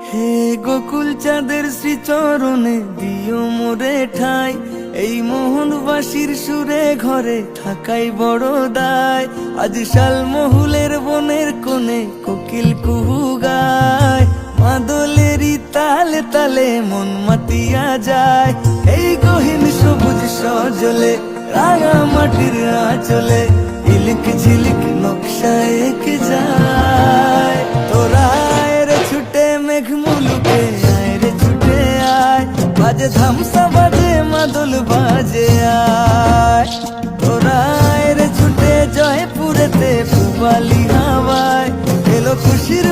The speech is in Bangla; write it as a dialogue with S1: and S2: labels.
S1: হে গোকুল চাঁদের শ্রীচরণে দিও মোরে ঠাই, এই মোহনবাসীর সুরে ঘরে থাকাই বড় দায়। আজ শালমহুলের বনের কোণে কোকিল কুহু গায়, মাদলেরই তালে তালে মন মাতিয়া যায়। এই গহীন সবুজ সজলে রাঙা মাটির আঁচলে ইলিক ঝিলিক নকশা এঁকে যায়। তোরা আয় রে ছুটে মেঘ মুলুকে, আয় রে ছুটে আয়, বাজে ধামসা বাজে মাদল বাজে আয়। তোরা আয় রে ছুটে জয়পুরেতে পুবালি হাওয়ায়, এলো খুশির